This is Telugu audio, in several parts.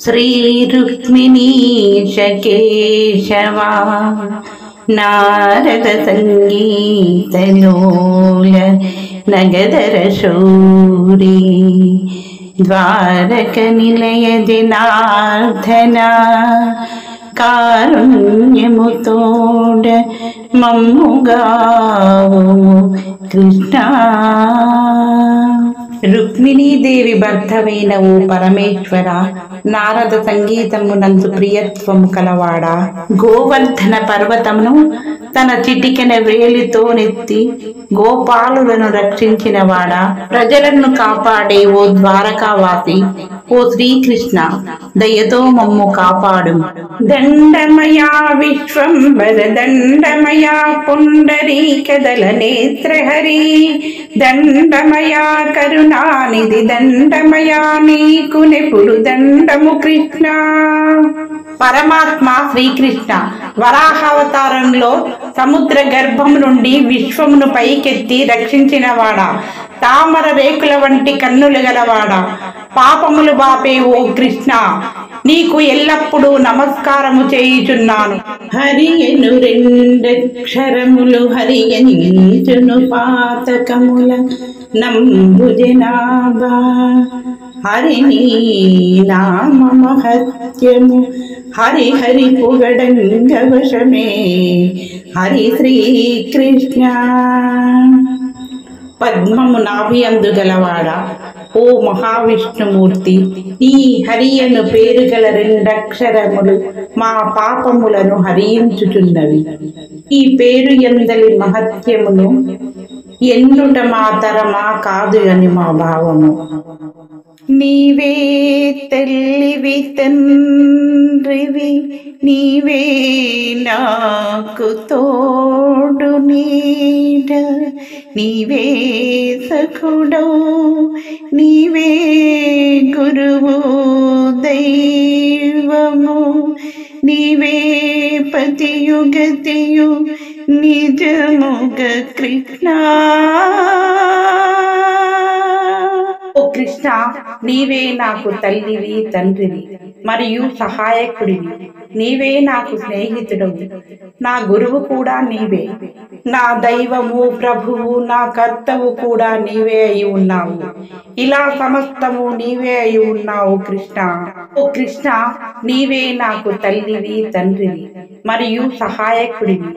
శ్రీ రుక్మిణీశ కేశవా నారద సంగీతలోల నగధర శౌరీ ద్వారక నిలయ జనార్దన కారుణ్యముతోడ మమ్ముగావు కృష్ణ. రుక్మిణీదేవి భర్తవైన ఓ పరమేశ్వర, నారద సంగీతమునందు ప్రియత్వము కలవాడా, గోవర్ధన పర్వతమును తన చిటికెన వేలితో నెత్తి గోపాలులను రక్షించిన వాడా, ప్రజలను కాపాడే ఓ ద్వారకావాసి, ఓ శ్రీకృష్ణ దయతో మమ్ము కాపాడు. దండమయా విశ్వంబర దండమయా పుండరీకదల నేత్రహరి దండమయా కరుణానిధి దండమయా నీకు నెప్పుడు దండము కృష్ణ. పరమాత్మ శ్రీకృష్ణ వరాహావతారంలో సముద్ర గర్భం నుండి విశ్వమును పైకెత్తి రక్షించిన వాడా, తామర రేకుల వంటి కన్నులు గలవాడా, పాపములు బాపే ఓ కృష్ణ నీకు ఎల్లప్పుడూ నమస్కారము చేయుచున్నాను. హరియను రెండక్షరములు హరియంచును పాతకముల నంబుజనాభా, హరిని నామ మహత్యము హరి హరి పొగడంగవశమే హరి శ్రీకృష్ణ. పద్మము నాభియందు గలవాడా, ఓ మహావిష్ణుమూర్తి, ఈ హరియను పేరు గల రెండక్షరములు మా పాపములను హరించుచున్నవి. ఈ పేరు ఎందలి మహత్యమును ఎన్నుట మా తరమా కాదు అని మా భావము. నీవే తల్లివి తండ్రివి, నీవే నాకు తోడు నీడ, నీవే సఖుడో నీవే గురువు దైవము, నీవే పతియు గతియు నిజముగ కృష్ణ. ఓ కృష్ణ, నీవే నాకు తల్లివి తండ్రివి మరియు సహాయకుడివి, నీవే నాకు స్నేహితుడవు, నా గురువు కూడా నీవే, నా దైవము ప్రభువు నా కర్తవు కూడా నీవే అయి ఉన్నావు. ఇలా సమస్తము నీవే అయి ఉన్నావు కృష్ణ. ఓ కృష్ణ, నీవే నాకు తల్లివి తండ్రివి మరియు సహాయకుడివి,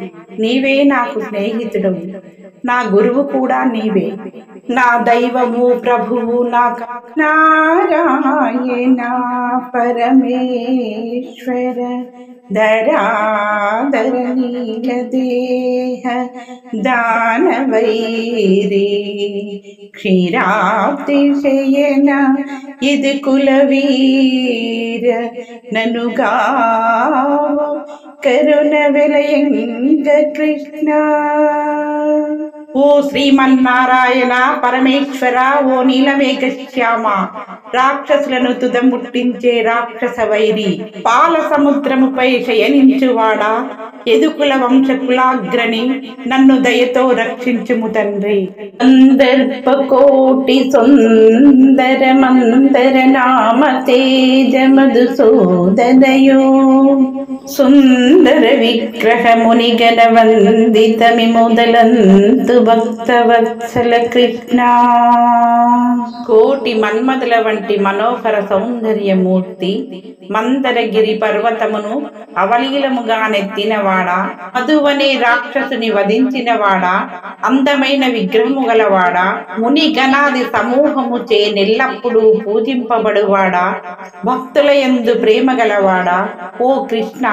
నీవే నాకు స్నేహితుడవు, నా గురువు కూడా నీవే, నా దైవము ప్రభువు నా నారాయణ పరమేశ్వర ధరాధర నీలదేహ దానవైరి క్షీరాబ్ది శయన ఇది కులవీర ననుగావ కరుణ విలయంగ కృష్ణ. ఓ శ్రీమన్నారాయణ పరమేశ్వర, ఓ నీలమేఘ శ్యామ, రాక్షసులను తుదముట్టించే రాక్షస వైరి, పాల సముద్రముపై శయనించువాడా, యదుకుల వంశకులాగ్రని నన్ను దయతో రక్షించుము తండ్రి. సందర్భకోటి సుందర మందర నామ తేజ మధుసూదనయో సుందర విగ్రహ మునిగణ వందితమి మొదలంతు భక్తవత్సల కృష్ణ. కోటి మన్మధుల వంటి మనోహర సౌందర్యమూర్తి, మందరగిరి పర్వతమును అవలీలముగా నెత్తినవాడా, మధువనే రాక్షసుని వధించినవాడా, అందమైన విగ్రహము గలవాడా, ముని గణాది సమూహము చే నెల్లప్పుడూ పూజింపబడువాడా, భక్తుల యందు ప్రేమ గలవాడా, ఓ కృష్ణ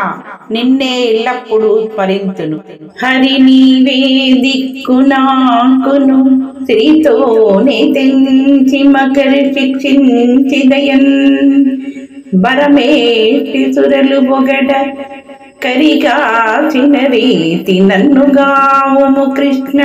నిన్నే ఎల్లప్పుడూ స్మరించును. హరి నీవే దిక్కు నాకును శ్రీతోనే తెంచి మకర శిక్షించిదయన్, బరమేటి సురలు బొగడ కరిగాచిన రీతి నన్నుగావుము కృష్ణ.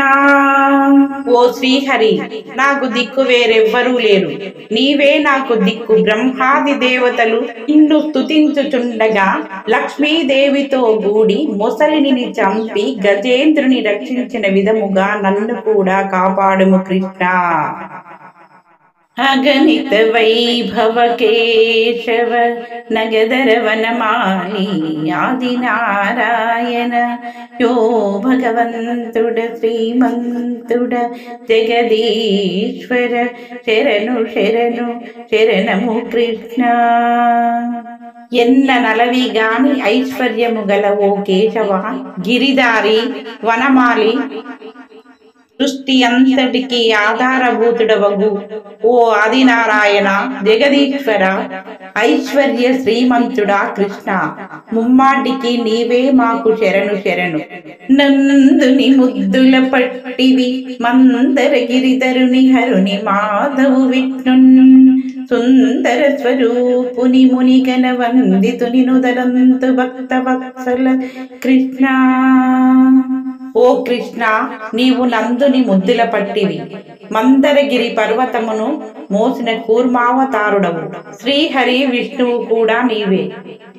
ఓ శ్రీహరి, నాకు దిక్కు వేరెవ్వరూ లేరు, నీవే నాకు దిక్కు. బ్రహ్మాది దేవతలు నిన్ను స్తుతించుచుండగా లక్ష్మీదేవితో గూడి మొసలిని చంపి గజేంద్రుని రక్షించిన విధముగా నన్ను కూడా కాపాడుము కృష్ణ. अगणित वैभव केशव नगधर वनमाली आदि नारायण यो भगवंतुड श्रीमंतुड जगदीश्वर शरणु शरणु शरणमु कृष्ण ఎన్న నలవి గాని ఐశ్వర్యము గలవో కేశవ గిరిదారి వనమాలి సృష్టి అంతటికి ఆధారభూతుడవగు ఓ ఆదినారాయణ జగదీశ్వర ఐశ్వర్య శ్రీమంతుడా కృష్ణ ముమ్మాటికి నీవే మాకు శరణు శరణు. నందుని ముద్దుల పట్టివి మందర గిరిధరుని హరుని మాధవు విష్ణున్ సుందర స్వరూపుని మునిగన వందితుని నుదలంతు భక్త వత్సల కృష్ణ. ఓ కృష్ణ, నీవు నందుని ముద్దుల పట్టివి, మందరగిరి పర్వతమును మోసిన కూర్మావతారుడవు. శ్రీహరి విష్ణువు కూడా నీవే,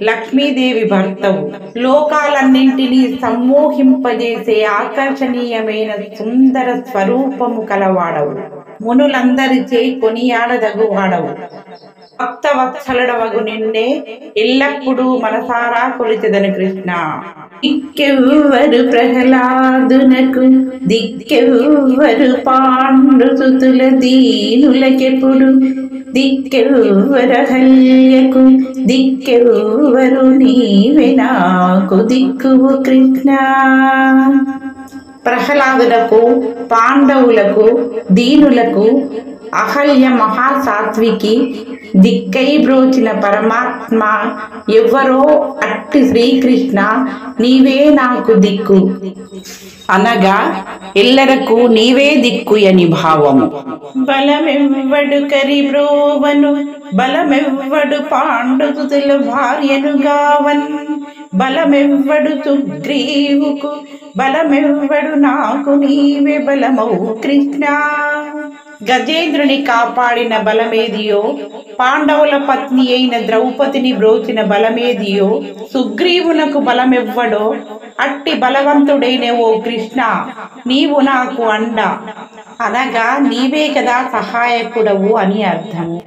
లక్ష్మీదేవి భర్తవు, లోకాలన్నింటినీ సమ్మోహింపజేసే ఆకర్షణీయమైన సుందర స్వరూపము కలవాడవు, మునులందరిచే కొనియాడదగువాడవు. భక్తవత్సలుడవగు నిన్నే ఎల్లప్పుడూ మనసారా కొలిచెదను కృష్ణ. దిక్కెవ్వరు ప్రహ్లాదునకు దిక్కెవ్వరు పాండుసుతుల దీనులకెప్పుడు దిక్కెవ్వరు హల్యకు దిక్కెవ్వరు నీవే నాకు దిక్కువు కృష్ణ. ప్రహ్లాదులకు పాండవులకు దీనులకు అహల్య మహాసాత్వికి దిక్కై బ్రోచిన పరమాత్మ ఎవ్వరో అట్టి శ్రీకృష్ణ నీవే నాకు దిక్కు అనగా ఎల్లరకు నీవే దిక్కు అని భావము. బలమెవ్వడు కరిబ్రోవను బలమెవ్వడు పాండుతుల భార్యను గావన్ బలమెవ్వడు సుగ్రీవుకు బలమెవ్వడు నాకు నీవే బలమౌ కృష్ణ. గజేంద్రుని కాపాడిన బలమేదియో, పాండవుల పత్ని అయిన ద్రౌపదిని బ్రోచిన బలమేదియో, సుగ్రీవునకు బలమెవ్వడో అట్టి బలవంతుడైన ఓ కృష్ణ నీవు నాకు అండ అనగా నీవే కదా సహాయకుడవు అని అర్థము.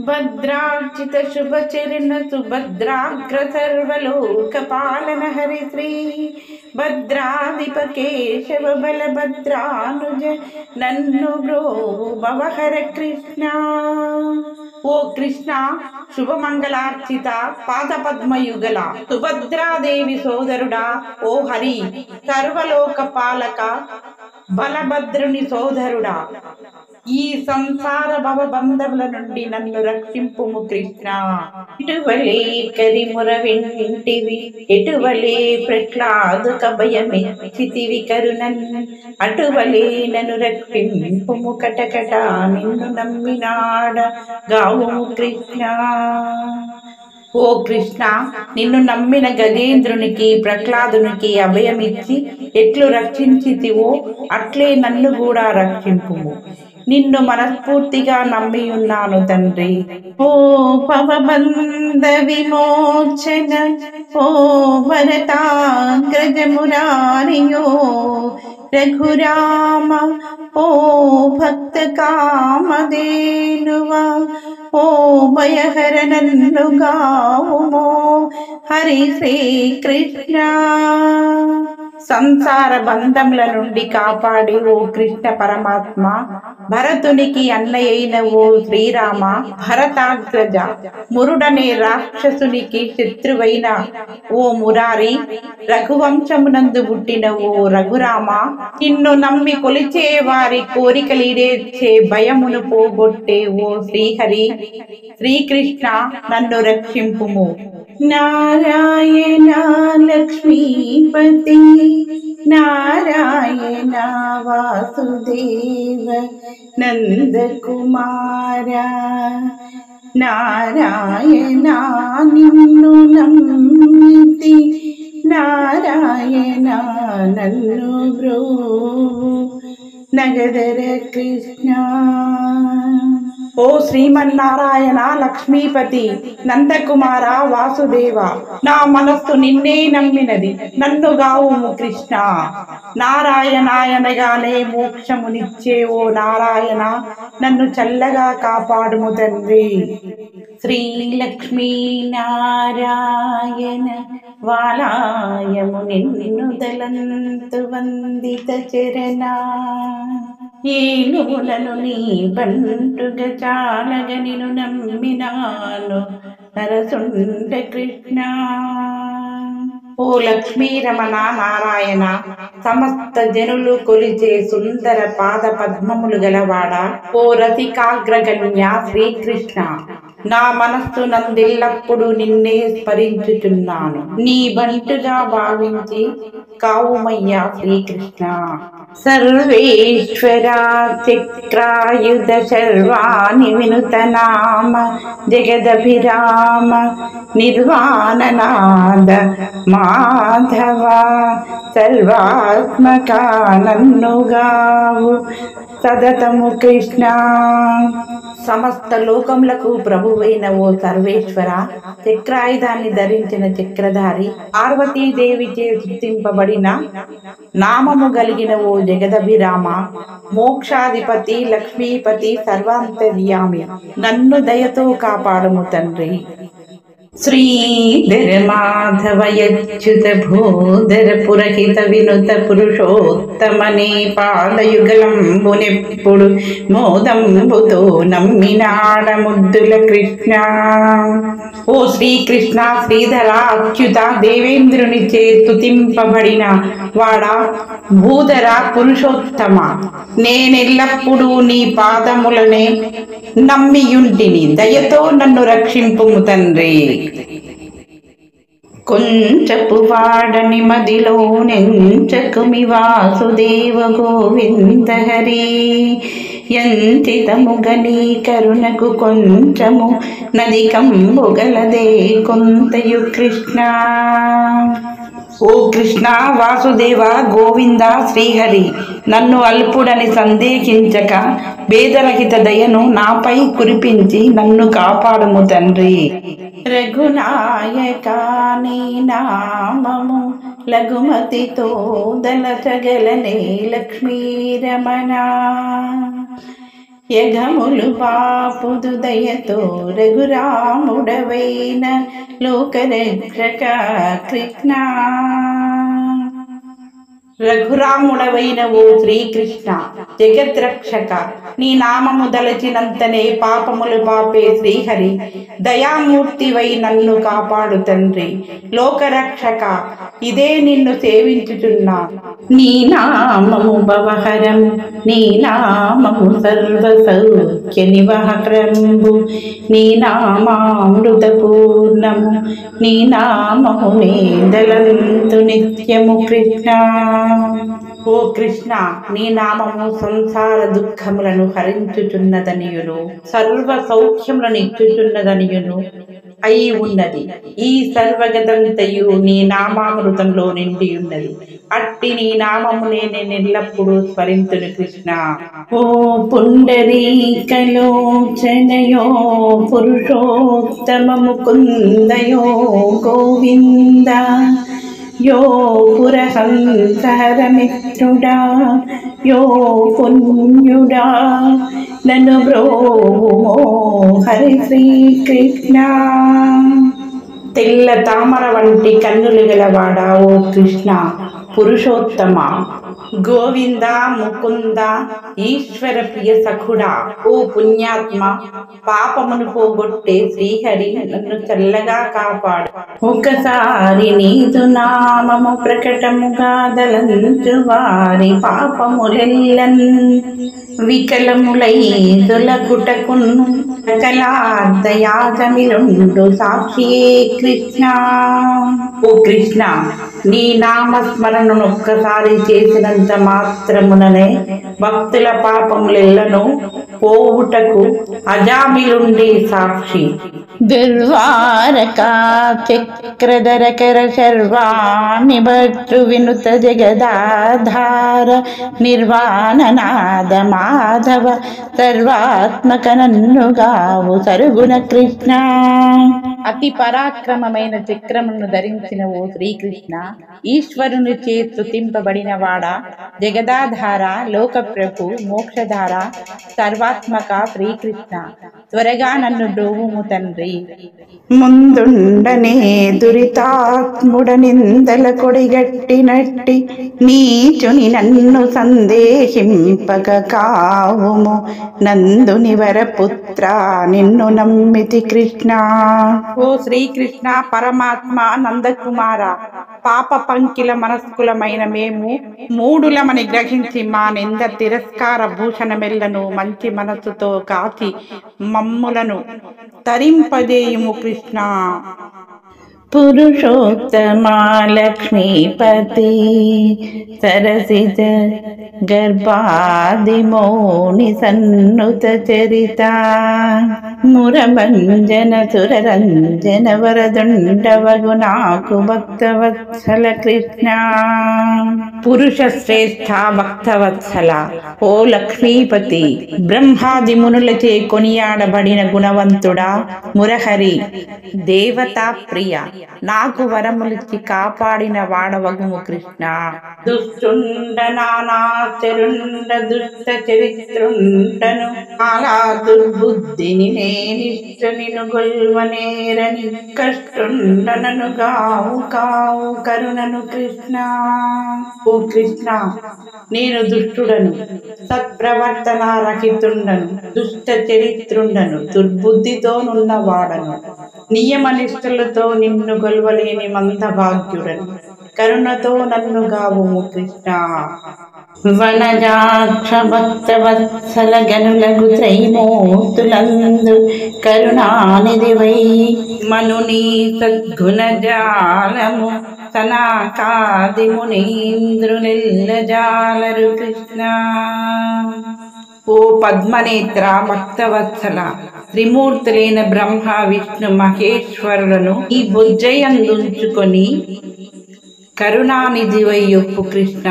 భద్రార్చిత శుభచరణ సుభద్రాగ్ర సర్వలోక పాలన హరి శ్రీ భద్రాధిప కేశవ బలభద్రానుజ నన్ను బ్రోవు భవహర కృష్ణ. ఓ కృష్ణ, శుభమంగళార్చిత పాదపద్మయుగల సుభద్రాదేవి సోదరుడా ఓ హరి, సర్వలోక పాలక బలభద్రుని సోదరుడా, ఈ సంసార భవబంధముల నుండి నన్ను రక్షింపుము కృష్ణ. ఇటువలే కరిముర వింటివి ఎటువలే ప్రహ్లాదు కభయమెచ్చితివి కరుణన్ అటువలే నన్ను రక్షింపుము కటకట నిన్ను నమ్మినాడ గావుము కృష్ణ. ఓ కృష్ణ, నిన్ను నమ్మిన గజేంద్రునికి ప్రహ్లాదునికి అభయమిచ్చి ఎట్లు రక్షించితివో అట్లే నన్ను కూడా రక్షింపుము. నిన్ను మనస్ఫూర్తిగా నమ్మి ఉన్నాను తండ్రి. ఓ పవబంధ విమోచన ఓ భరతాగ్రజ మురారియో రఘురామ ఓ భక్త కామధేనువా ఓ భయహర నన్ను గావుమో హరి శ్రీకృష్ణ. సంసార బంధముల నుండి కాపాడి ఓ కృష్ణ పరమాత్మ, భరతునికి అన్నయ్యైన ఓ శ్రీరామ, భరతాగ్రజ మురుడనే రాక్షసునికి శత్రువైన ఓ మురారి, రఘువంశమునందు పుట్టిన ఓ రఘురామ, నిన్ను నమ్మి కొలిచే వారి కోరికలీడేర్చే భయమును పోగొట్టే ఓ శ్రీహరి శ్రీకృష్ణ నన్ను రక్షింపుము. నారాయణ లక్ష్మీపతి నారాయణ వాసుదేవ నందకుమార, నారాయణ నిన్ను నమ్మితి నారాయణ నన్ను బ్రోవు నగధర కృష్ణ. ఓ శ్రీమన్నారాయణ లక్ష్మీపతి నందకుమార వాసుదేవ, నా మనస్సు నిన్నే నమ్మినది, నన్ను గావుము కృష్ణ. నారాయణాయనగానే మోక్షమునిచ్చే ఓ నారాయణ, నన్ను చల్లగా కాపాడుము తండ్రి. శ్రీ లక్ష్మీ నారాయణ వాలాయము నిన్ను దలంతు వందిత చరణ, ఏనుగులను నీ బంటుగా చాలగ నిన్ను నమ్మినాను నరసుండ కృష్ణ. ఓ లక్ష్మీ రమణ నారాయణ, సమస్త జనులు కొలిచే సుందర పాద పద్మములు గలవాడా, ఓ రసికాగ్రగణ్య శ్రీకృష్ణ, నా మనస్సు నందెల్లప్పుడు నిన్నే స్మరించుచున్నాను. నీ బంటుగా భావించి కావుమయ్యా శ్రీకృష్ణ. సర్వేశ్వరా చక్రాయుధ శర్వాణి వినుత నామ జగదభిరామ నిర్వాణనాద మాధవ, సర్వాత్మక నన్నుగావు సదతము కృష్ణ. సమస్త లోకములకు ప్రభువైన ఓ సర్వేశ్వర, చక్రాయుధాన్ని ధరించిన చక్రధారి, పార్వతీదేవిచే స్తుతింపబడిన నామము కలిగిన ఓ జగదభిరామ, మోక్షాధిపతి లక్ష్మీపతి సర్వాంతర్యామి, నన్ను దయతో కాపాడుము తండ్రి. శ్రీధర మాధవయచ్యుత భూధర పురహిత వినుత పురుషోత్తమనే పాదయుగలంబునెప్పుడు మోదంబుతో నమ్మినాడ ముద్దుల కృష్ణ. ఓ శ్రీకృష్ణ శ్రీధర అచ్యుత దేవేంద్రునిచే స్తుతింపబడిన వాడా, భూధర పురుషోత్తమ, నేనెల్లప్పుడూ నీ పాదములనే నమ్మియుంటిని, దయతో నన్ను రక్షింపుము తండ్రి. కొంచెపు వాడని మదిలో నెంచకుమి వాసుదేవ గోవింద హరి, యంచితముగని కరుణకు కొంచెము నదికంబుగలదే కొంతయు కృష్ణ. ఓ కృష్ణ వాసుదేవ గోవింద శ్రీహరి, నన్ను అల్పుడని సందేహించక భేదరహిత దయను నాపై కురిపించి నన్ను కాపాడుము తండ్రి. రఘునాయక నీ నామము లఘుమతితో దళచగలనే లక్ష్మీ రమణ, యఘములు పాపుదు దయతో రఘురాముడవైన లోకరక్షక కృష్ణ. రఘురాముడవైన ఓ శ్రీకృష్ణ జగద్రక్షక, నీ నామము దలచినంతనే పాపములు పాపే శ్రీహరి, దయామూర్తివై నన్ను కాపాడు తండ్రి. లోకరక్షక, ఇదే నిన్ను సేవించుచున్నా. నీ నామము భవహరం, నీ నామము సర్వ సౌఖ్య నివహరంబు, నీ నామామృత పూర్ణము, నీ నామము నేదలంతు నిత్యము కృష్ణ. ఓ కృష్ణ, నీ నామము సంసార దుఃఖములను హరించుచున్నదనియును, సర్వ సౌఖ్యములను ఇచ్చుచున్నదనియును అయి ఉన్నది. ఈ సర్వగదంతయు నీ నామామృతంలో నిండి ఉన్నది. అట్టి నీ నామము నేనెల్లప్పుడూ స్మరింతును కృష్ణ. ఓ పుండరీకలోచనయో పురుషోత్తమ ముకుందయో గోవింద, యో పురహంసర మిత్రుడా, యో పుణ్యుడా, నన్ను బ్రోవుమో హరి శ్రీకృష్ణ. తెల్ల తామర వంటి కన్నులు గలవాడా ఓ కృష్ణ పురుషోత్తమ, గోవింద ముకుంద ఈశ్వర ప్రియ సఖుడా, ఓ పుణ్యాత్మ, పాపమును పోగొట్టే శ్రీహరి, నన్ను చల్లగా కాపాడు. ఒకసారి నీదు నామము ప్రకటముగా దలంచు వారి పాపములెల్లన్ వికలములై దొలగుటకును సకలార్ధయాగమిలుండు సాక్షియే కృష్ణ. ఓ కృష్ణ, నీ నామస్మరణను ఒక్కసారి చేసినంత మాత్రముననే భక్తుల పాపములెల్లను పోవుటకు అజామిలుండే సాక్షి. దుర్వారకా చక్రధరకర శర్వాణి భర్తృ వినుత జగదాధార నిర్వాణనాద మాధవ సర్వాత్మక నన్నుగావు సరుగుణ కృష్ణ. అతి పరాక్రమమైన చక్రమును ధరించిన ఓ శ్రీకృష్ణ, ఈశ్వరుని చే స్తుతింపబడిన వాడా, జగదాధార, లోకప్రభు, మోక్షధార, సర్వాత్మక శ్రీకృష్ణ, త్వరగా నన్ను బ్రోవుము తండ్రి. ముందుండనే దురితాత్ముడ నిందల కొడిగట్టినట్టి నీచుని నన్ను సందేశింపక కావుము నందుని వరపుత్ర నిన్ను నమ్మితి కృష్ణ. ఓ శ్రీకృష్ణ పరమాత్మ నందకుమార, పాప పంకిల మనస్కులమైన మేము మూడులమని గ్రహించి మా నింద తిరస్కార భూషణమెల్లను మంచి మనస్సుతో కాచి మమ్ములను తరింపజేయుము కృష్ణ. పురుషోత్తమా లక్ష్మీపతి సరసిజ గర్భాదిమౌని సన్నుత చరిత మురభంజన సురరంజన వరదుండవగు నాకు భక్తవత్సల కృష్ణ. పురుష శ్రేష్ఠ భక్తవత్సల ఓ లక్ష్మీపతి, బ్రహ్మాది మునులచే కొనియాడబడిన గుణవంతుడా, మురహరి, దేవతా ప్రియ, నాకు వరములిచ్చి కాపాడిన వాడవగుము కృష్ణ. దుష్టుండ నానాచరుండ దుష్ట చరిత్రుండను అలా దుర్బుద్ధిని నేనిష్ట నిను గొల్వనేరని కష్టుండనను గావు కావు కరుణను కృష్ణ. ఓ కృష్ణ, నేను దుష్టుడను, సత్ప్రవర్తన రహితుండను, దుష్ట చరిత్రుండను, దుర్బుద్ధితోనున్నవాడను, నియమనిష్టలతో నిన్ను గొల్వలేని మందభాగ్యుడను, కరుణతో నన్ను గావుము కృష్ణ. వనజాక్ష భక్తవత్సల గనులగు త్రైమూర్తులందు కరుణానిధివై మనుని సద్గుణజాలము సనాకాది మునీంద్రులెల్ల జాలరు కృష్ణ. ఓ పద్మనేత్ర భక్తవత్సల, త్రిమూర్తులైన బ్రహ్మ విష్ణు మహేశ్వరులను ఈ బొజ్జయందుంచుకొని కరుణానిధివై ఒప్పు కృష్ణ.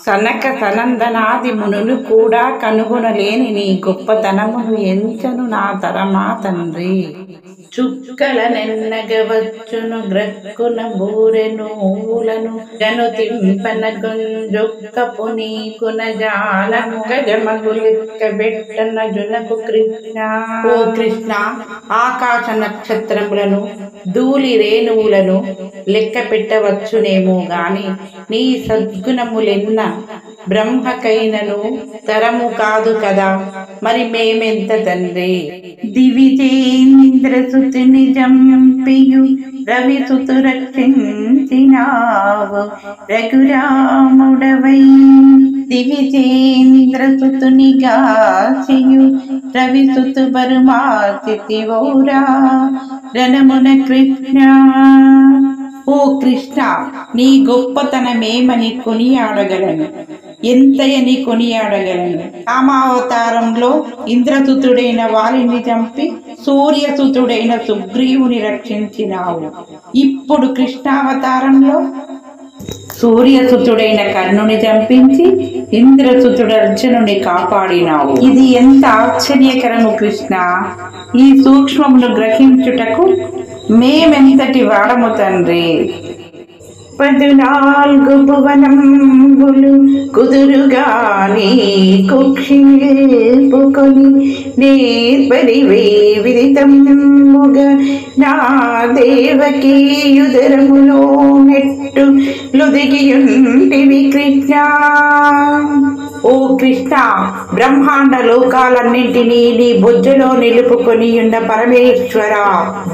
సనక సనందనాది మునులు కూడా కనుగొనలేని నీ గొప్పతనమును ఎంచను నా తరమా తండ్రి. చుక్కల నెన్నగవచ్చును గ్రక్కున బూరెను ఊలను జను తింపన గుంజొక్కపు నీకున జాలను గజమగులెక్క బెట్టన జునకు కృష్ణ. ఓ కృష్ణ, ఆకాశ నక్షత్రములను ధూళి రేణువులను లెక్క పెట్టవచ్చునేమో గాని నీ సద్గుణములెన్న బ్రహ్మకైనను తరము కాదు కదా, మరి మేమెంత తండ్రి. దివిజేంద్ర సుతుని జంపియు రవిసుతు రక్షించినావు రఘురాముడవై, దివిజేంద్ర సుతుని గాసియు రవిసుతు బరుమాచితివౌరా రణమున కృష్ణ. ఓ కృష్ణ, నీ గొప్పతనమేమని కొనియాడగలను, ఎంతయని కొనియాడగలను. రామావతారంలో ఇంద్రసుతుడైన వాలిని చంపి సూర్యసుతుడైన సుగ్రీవుని రక్షించినావు. ఇప్పుడు కృష్ణావతారంలో సూర్యసుతుడైన కర్ణుని చంపించి ఇంద్రసుతుడు అర్జునుని కాపాడినావు. ఇది ఎంత ఆశ్చర్యకరము కృష్ణ. ఈ సూక్ష్మమును గ్రహించుటకు మేమెంతటి వాడము తండ్రి. 14 భువనంబులు కుదురుగాని కుక్షిల్పుకొని నేర్పరివే విదితముగ నా దేవకీయుదరములో నెట్టు లొదిగియుంటివి కృష్ణ. ఓ కృష్ణ, బ్రహ్మాండ లోకాలన్నింటినీ నీ బొజ్జలో నిలుపుకొని ఉన్న పరమేశ్వర,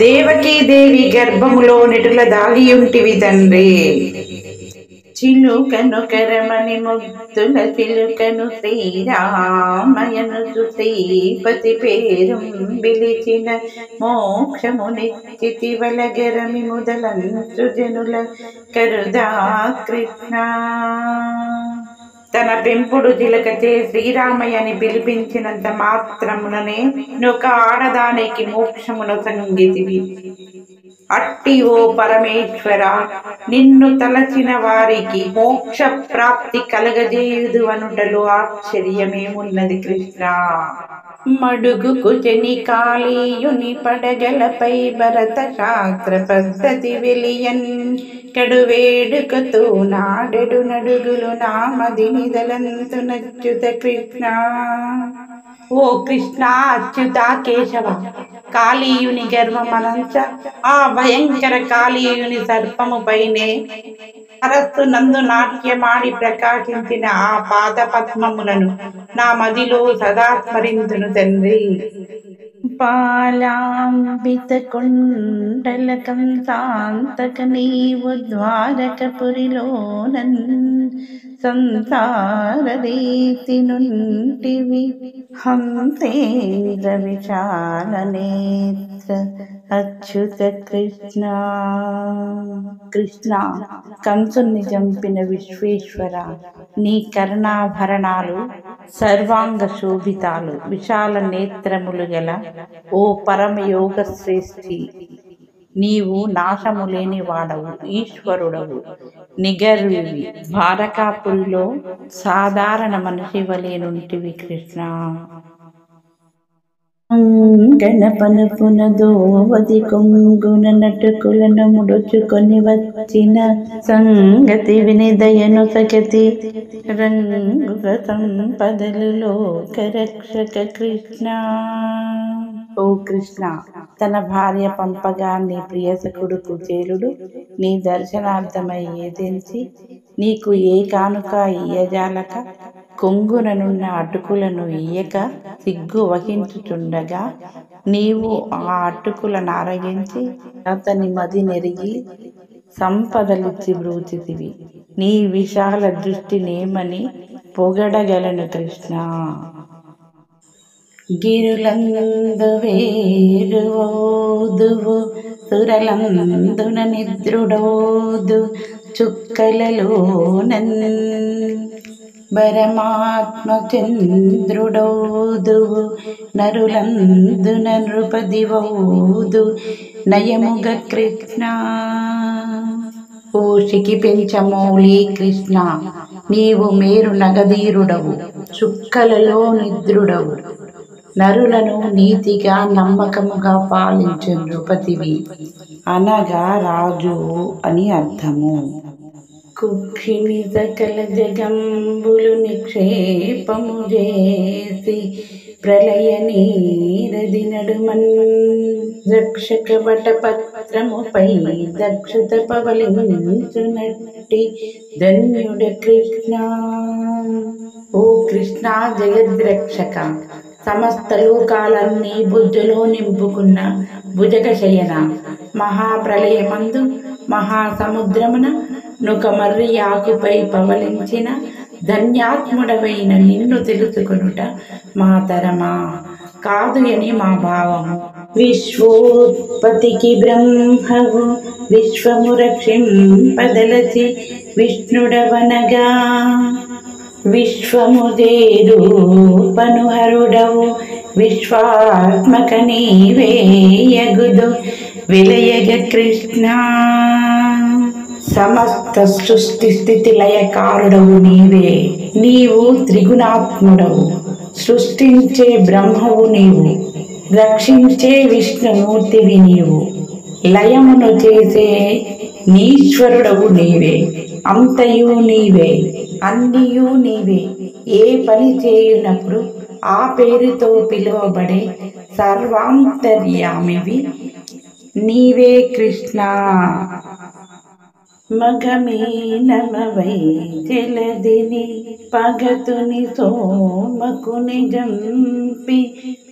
దేవకీ దేవి గర్భములో నెటుల దాగియుంటివి తండ్రి. చిలుకను కరమని ముద్దుల చిలుకను శ్రీరామయను శ్రీపతి పేరు పిలిచిన మోక్షమునిచ్చితి వలగరమి మొదలంచు జనుల కరుదా కృష్ణ. తన పెంపుడు జిలకచే శ్రీరామయ్యని పిలిపించినంత మాత్రముననే ఒక ఆడదానికి మోక్షమును సంగితివి. అట్టి ఓ పరమేశ్వర, నిన్ను తలచిన వారికి మోక్ష ప్రాప్తి కలగజేయుదు అనుటలో ఆశ్చర్యమేమున్నది కృష్ణ. మడుగుకు చెని కాళీయుని పడగలపై భరత శాస్త్ర పద్ధతి వెలియన్ కడు వేడుకతో నాడెడు నడుగులు నామది నిదలంతు నచ్యుత కృష్ణ. ఓ కృష్ణ, అచ్యుత, కేశవ, కాళీయుని గర్వమనంచ ఆ భయంకర కాళీయుని సర్పముపైనే సరస్సు నందు నాట్యమాడి ప్రకాశించిన ఆ పాద పద్మములను నా మదిలో సదా స్మరింతును తండ్రి. పాలాంబిత కొండలకం శాంతక నీవు ద్వారకపురిలోనన్ సంసార రీతి నుంటివి హంసేంద్ర విశాల నేత్ర అచ్యుత కృష్ణ. కృష్ణ, కంసుని చంపిన విశ్వేశ్వర, నీ కర్ణాభరణాలు సర్వాంగ శోభితాలు, విశాల నేత్రములు గల ఓ పరమయోగ శ్రేష్ఠి, నీవు నాశము లేని వాడవు, ఈశ్వరుడవు, నిగర్వివి. ద్వారకాపురిలో సాధారణ మనిషి వలె నుంటివి కృష్ణ. గణపనుపున దోవది కొంగున నటుకులను ముడుచుకొని వచ్చిన సంగతి వినిదయను సగతి రంగుల సంపదలు లోకరక్షక కృష్ణ. ఓ కృష్ణ, తన భార్య పంపగా నీ ప్రియసకుడు కుచేలుడు నీ దర్శనార్థమై ఏదెంచి నీకు ఏ కానుక ఇయ్యజాలక కొంగుననున్న అటుకులను ఇయ్యక సిగ్గు వహించుచుండగా నీవు ఆ అటుకులను ఆరగించి అతని మది నెరిగి సంపదలిచ్చి బ్రూచితివి. నీ విశాల దృష్టినేమని పొగడగలను కృష్ణ. గిరులందు వేరువోదువు సురలందున నిద్రుడోదు చుక్కలలోనన్ పరమాత్మ చంద్రుడోదువు నరులందున నృపదివోదు నయముగ కృష్ణ. ఓషికి పెంచమౌళి కృష్ణ, నీవు మేరు నగధీరుడవు, చుక్కలలో నిద్రుడవు, నరులను నీతిగా నమ్మకముగా పాలించు నృపతివి, అనగా రాజు అని అర్థము. కుక్షిని సకల జగంబులు నిక్షేపము చేసి ప్రళయ నీరది నడుమన్ రక్షక వటపత్రముపై దక్షత పవలించునట్టి ధన్యుడ కృష్ణ. ఓ కృష్ణ, జగద్రక్షక, సమస్త లోకాలన్నీ బుద్ధులో నింపుకున్న భుజగ శయన, మహాప్రళయమందు మహాసముద్రమున నుక మర్రి ఆకుపై పవలించిన ధన్యాత్ముడవైన నిన్ను తెలుసుకొనుట మా తరమా కాదు అని మా భావము. విశ్వోత్పత్తికి బ్రహ్మవు విశ్వము రక్షింపదలచి విష్ణుడవనగా విశ్వముదేరూపనుహరుడవు విశ్వాత్మక నీవేయగుదు విలయగ కృష్ణ. సమస్త సృష్టి స్థితి లయకారుడవు నీవే. నీవు త్రిగుణాత్ముడవు, సృష్టించే బ్రహ్మవు నీవు, రక్షించే విష్ణుమూర్తివి నీవు, లయమును చేసే నీశ్వరుడవు నీవే. అంతయు నీవే, అన్నియు నీవే. ఏ పని చేయునప్పుడు ఆ పేరుతో పిలువబడే సర్వాంతర్యామివి నీవే కృష్ణ. మగమేనమవై జలదిని పగతుని సోమకుని జంపి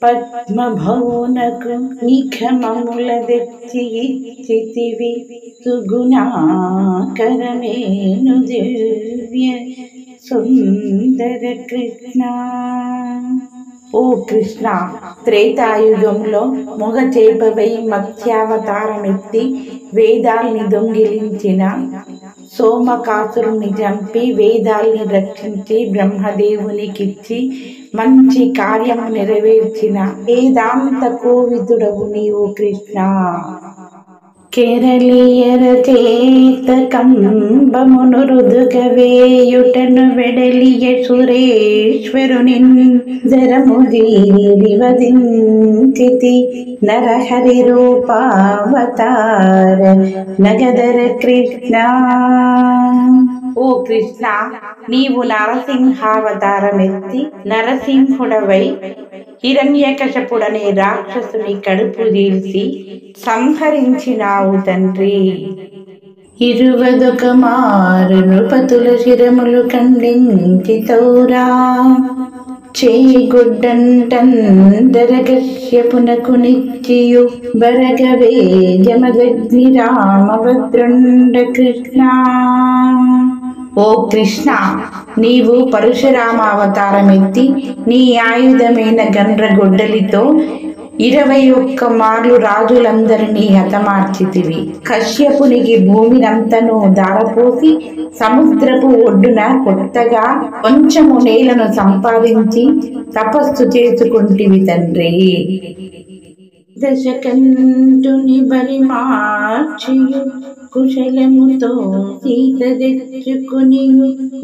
పద్మభౌనకు నిఖమముల దెచ్చి ఇచ్చితివి సుగుణాకరమేను దివ్య సుందర కృష్ణ. ఓ కృష్ణ, త్రేతాయుగంలో మొగ చేపవై మత్స్యావతారమెత్తి వేదాల్ని దొంగిలించిన సోమకాసురుని చంపి వేదాల్ని రక్షించి బ్రహ్మదేవునికిచ్చి మంచి కార్యము నెరవేర్చిన వేదాంత కోవిదుడవు నీవు కృష్ణ. కేరళీయర చేత కంబమును రుదుగవేయుటను వెడలియ సురేశ్వరుని జరము జీరివదించితి నరహరి రూపావతార నగదర కృష్ణ. ఓ కృష్ణ, నీవు నరసింహావతారమెత్తి నరసింహుడవై హిరణ్యకశపుడనే రాక్షసుని కడుపు చీల్చి సంహరించినావు తండ్రి. 21 మారు నృపతుల శిరములు ఖండించి తౌరా చేగుడ్డంటందరగశ్యపునకు నిత్యయు బరగవే జమదగ్ని రామభద్రుండ కృష్ణ. ఓ కృష్ణ, నీవు పరశురామ అవతారమెత్తి నీ ఆయుధమైన గండ్రగొడ్డలితో 21 మార్లు రాజులందరినీ హతమార్చితివి. కశ్యపునికి భూమినంతను దారపోసి సముద్రపు ఒడ్డున కొత్తగా కొంచెము నేలను సంపాదించి తపస్సు చేసుకుంటివి తండ్రి. దశకంఠుని బలి మార్చియు కుశలముతో సీత తెచ్చుకుని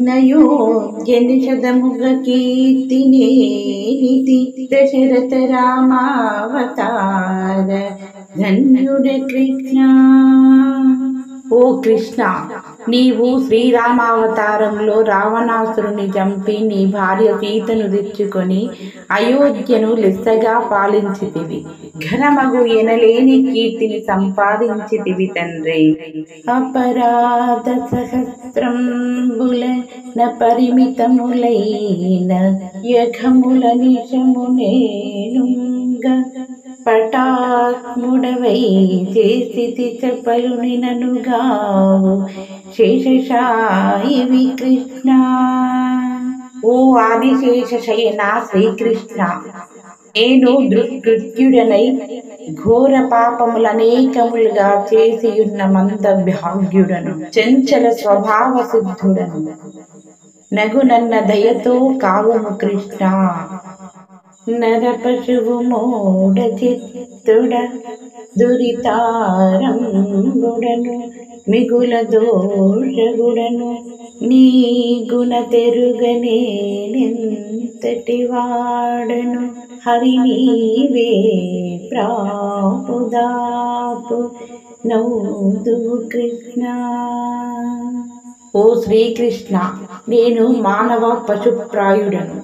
నయోజనిషదముగ కీర్తినేనితి దశరథ రామావతార ధన్యుడ కృష్ణ. ఓ కృష్ణ, నీవు శ్రీరామావతారంలో రావణాసురుని చంపి నీ భార్య సీతను తెచ్చుకొని అయోధ్యను లెస్సగా పాలించితివి. ఘనమగు ఎనలేని కీర్తిని సంపాదించితివి తండ్రి. అపరాధ సహస్రంబుల న పరిమితములైన యఘముల నిశమునేనుంగ పటాత్ముడవై చేసితి చెప్పలుని ననుగావు శేషశాయివి కృష్ణ. ఓ ఆదిశేష శయన శ్రీకృష్ణ, నేను దుర్కృత్యుడనై ఘోర పాపములనేకములుగా చేసియున్న మందభాగ్యుడను, చంచల స్వభావ సిద్ధుడను. నగునన్న దయతో కావుము కృష్ణ. నరపశువు మోడ చిత్తుడ దురితారంబుడను మిగుల దోషగుడను నీ గుణ తెరుగనేనెంతటి వాడను హరి నీవే ప్రాపుదాపు నౌదువు కృష్ణ. ఓ శ్రీకృష్ణ, నేను మానవ పశుప్రాయుడను,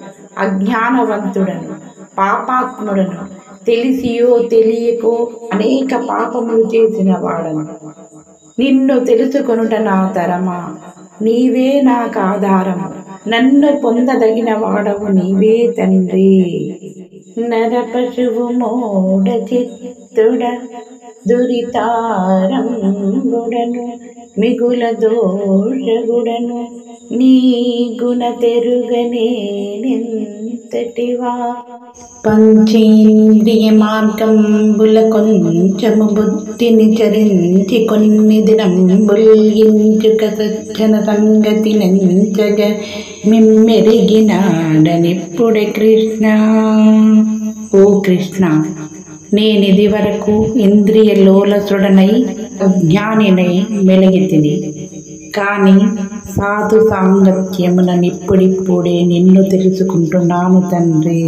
అజ్ఞానవంతుడను, పాపాత్ముడను, తెలిసియో తెలియకో అనేక పాపములు చేసిన వాడను. నిన్ను తెలుసుకొనుట నా తరమా, నీవే నాకు ఆధారము, నన్ను పొందదగిన వాడవు నీవే తండ్రి. నరపశువు మోడ చిత్తుడ దురితారంబుడను మిగుల దోషగుడను నీ గుణ తెరుగనేనెంతటివా. పంచేంద్రియ మార్గంబుల కొంచెము బుద్ధిని చరించి కొన్ని దినంబుల్యించుక సజ్జన సంగతి నంచగ మిమ్మెరిగినాడనిప్పుడే కృష్ణ. ఓ కృష్ణ, నేనిది వరకు ఇంద్రియ లోలసుడనై అజ్ఞానినై మెలగితిని. కానీ సాధు సాంగత్యముననిప్పుడిప్పుడే నిన్ను తెలుసుకుంటున్నాను తండ్రి.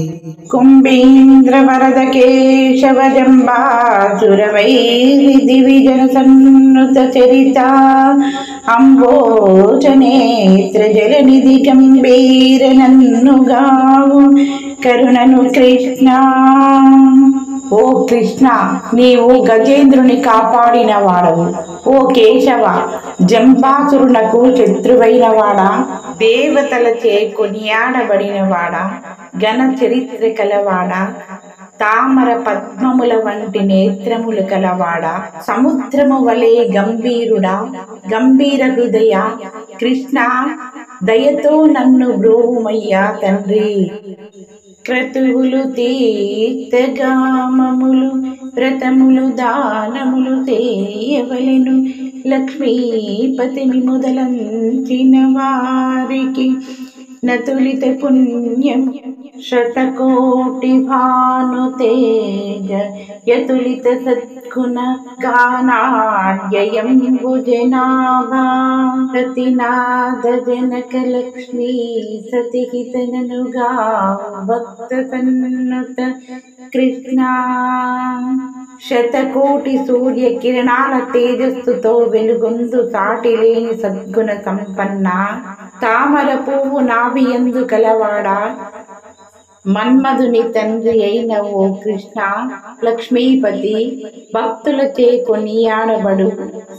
కుంభేంద్ర వరద కేశవ జంబాసురవైరి దివిజన సన్నుత చరిత అంబోజనేత్ర జలనిధి గంభీర నన్నుగావు కరుణను కృష్ణ. ఓ కృష్ణ, నీవు గజేంద్రుని కాపాడిన వాడవు. ఓ కేశవ, జంబాసురునకు శత్రువైన వాడా, దేవతలచే కొనియాడబడిన వాడా, ఘన చరిత్ర కలవాడా, తామర పద్మముల వంటి నేత్రములు కలవాడా, సముద్రము వలె గంభీరుడా, గంభీర హృదయ కృష్ణ, దయతో నన్ను బ్రోవుమయ్యా తండ్రి. క్రతువులు తీర్థగామములు వ్రతములు దానములు చేయవలెను లక్ష్మీపతిని మొదలంచిన వారికి నతులిత పుణ్యం శతకోటి భాను తేజ యతులిత సద్గుణ గానాడ్యయం భుజనాభా ప్రతినాద జనక లక్ష్మీ సతిహితననుగా భక్త సన్నుత కృష్ణ శతకోటి సూర్య కిరణాల తేజస్సుతో వెలుగొందు సాటిలేని సద్గుణ సంపన్న తామర పువ్వు నాభియందు కలవాడా మన్మధుని తండ్రి అయిన ఓ కృష్ణ లక్ష్మీపతి భక్తులచే కొనియాడబడు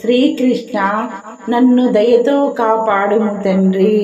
శ్రీకృష్ణ నన్ను దయతో కాపాడుము తండ్రి.